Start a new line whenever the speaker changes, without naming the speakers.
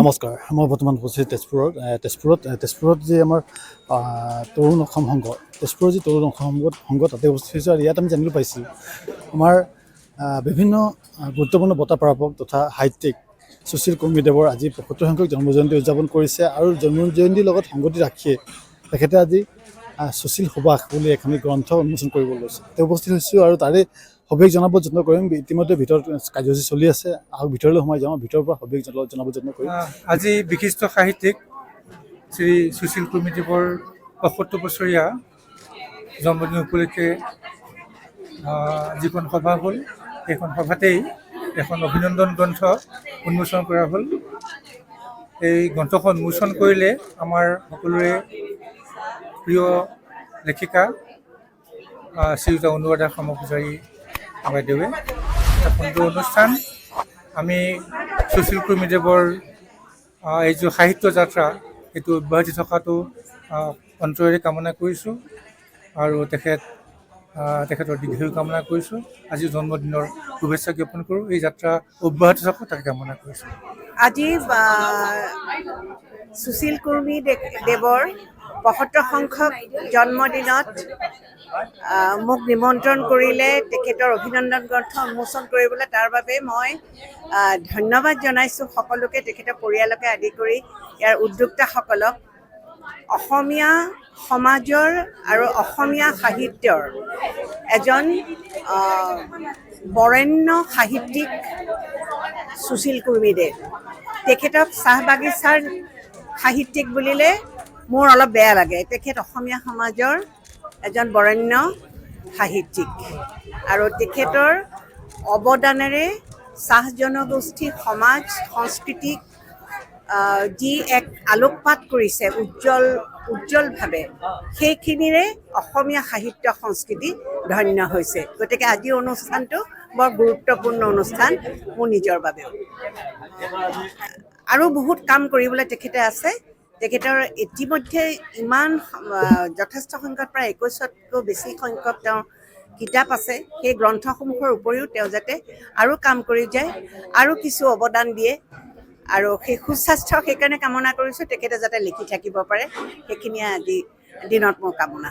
নমস্কাৰ, মই বৰ্তমান উপস্থিত তেজপুৰত যি আমাৰ তৰুণ অসম সংঘ, তেজপুৰৰ যি তৰুণ অসম সংঘ তাতে উপস্থিত হৈছোঁ। আৰু ইয়াত আমি জানিবলৈ পাইছোঁ আমাৰ বিভিন্ন গুৰুত্বপূৰ্ণ বঁটা প্ৰাপক তথা সাহিত্যিক সুশীল কুৰ্মীদেৱৰ আজি ৭৫ সংখ্যক জন্মজয়ন্তী উদযাপন কৰিছে। আৰু জন্মজয়ন্তীৰ লগত সংগতি ৰাখিয়ে তেখেতে আজি সুশীল সুবাস বুলি এখন গ্ৰন্থ উন্মোচন কৰিব লৈছে। তেওঁ উপস্থিত হৈছোঁ আৰু তাৰে সবিশেষ জনাব যত্ন কৰিম। ইতিমধ্যে ভিতৰত কাৰ্যসূচী চলি আছে, আৰু ভিতৰলৈ সোমাই যাওঁ, ভিতৰৰ পৰা সবিশেষ জনাব যত্ন কৰিম।
আজি বিশিষ্ট সাহিত্যিক শ্ৰী সুশীল কুৰ্মীদেৱৰ ৭৫ বছৰীয়া জন্মদিন উপলক্ষে যিখন সভা হ'ল, সেইখন সভাতেই এখন অভিনন্দন গ্ৰন্থ উন্মোচন কৰা হ'ল। এই গ্ৰন্থখন উন্মোচন কৰিলে আমাৰ সকলোৰে প্ৰিয় লেখিকা শ্ৰীযুতা অনুৰাধা শৰ্মা পূজাৰী বাইদেৱে এটা সুন্দৰ অনুষ্ঠান। আমি সুশীল কুৰ্মীদেৱৰ এই যে সাহিত্য যাত্ৰা, সেইটো অব্যাহত থকাটো অন্তৰেৰে কামনা কৰিছোঁ, আৰু তেখেতৰ দীৰ্ঘায়ু কামনা কৰিছোঁ। আজি জন্মদিনৰ শুভেচ্ছা জ্ঞাপন কৰোঁ। এই যাত্ৰা অব্যাহত থাকক তাকে কামনা কৰিছোঁ।
আজি সুশীল কুৰ্মীদেৱৰ ৭৫ সংখ্যক জন্মদিনত মোক নিমন্ত্ৰণ কৰিলে তেখেতৰ অভিনন্দন গ্ৰন্থ উন্মোচন কৰিবলৈ। তাৰ বাবে মই ধন্যবাদ জনাইছোঁ সকলোকে, তেখেতৰ পৰিয়ালকে আদি কৰি ইয়াৰ উদ্যোক্তাসকলক। অসমীয়া সমাজৰ আৰু অসমীয়া সাহিত্যৰ এজন বৰেণ্য সাহিত্যিক সুশীল কুৰ্মীদেৱ। তেখেতক চাহ বাগিচাৰ সাহিত্যিক বুলিলে মোৰ অলপ বেয়া লাগে। তেখেত অসমীয়া সমাজৰ এজন বৰেণ্য সাহিত্যিক, আৰু তেখেতৰ অৱদানেৰে চাহ জনগোষ্ঠী সমাজ সংস্কৃতিক যি এক আলোকপাত কৰিছে উজ্জ্বলভাৱে, সেইখিনিৰে অসমীয়া সাহিত্য সংস্কৃতি ধন্য হৈছে। গতিকে আজিৰ অনুষ্ঠানটো বৰ গুৰুত্বপূৰ্ণ অনুষ্ঠান মোৰ নিজৰ বাবেও। আৰু বহুত কাম কৰিবলৈ তেখেতে আছে। তেখেতৰ ইতিমধ্যে ইমান যথেষ্ট সংখ্যক, প্ৰায় ২১তকৈও বেছি সংখ্যক তেওঁৰ কিতাপ আছে। সেই গ্ৰন্থসমূহৰ উপৰিও তেওঁ যাতে আৰু কাম কৰি যায়, আৰু কিছু অৱদান দিয়ে, আৰু সেই সুস্বাস্থ্য সেইকাৰণে কামনা কৰিছোঁ। তেখেতে যাতে লিখি থাকিব পাৰে, সেইখিনিয়ে আজি দিনত মোৰ কামনা।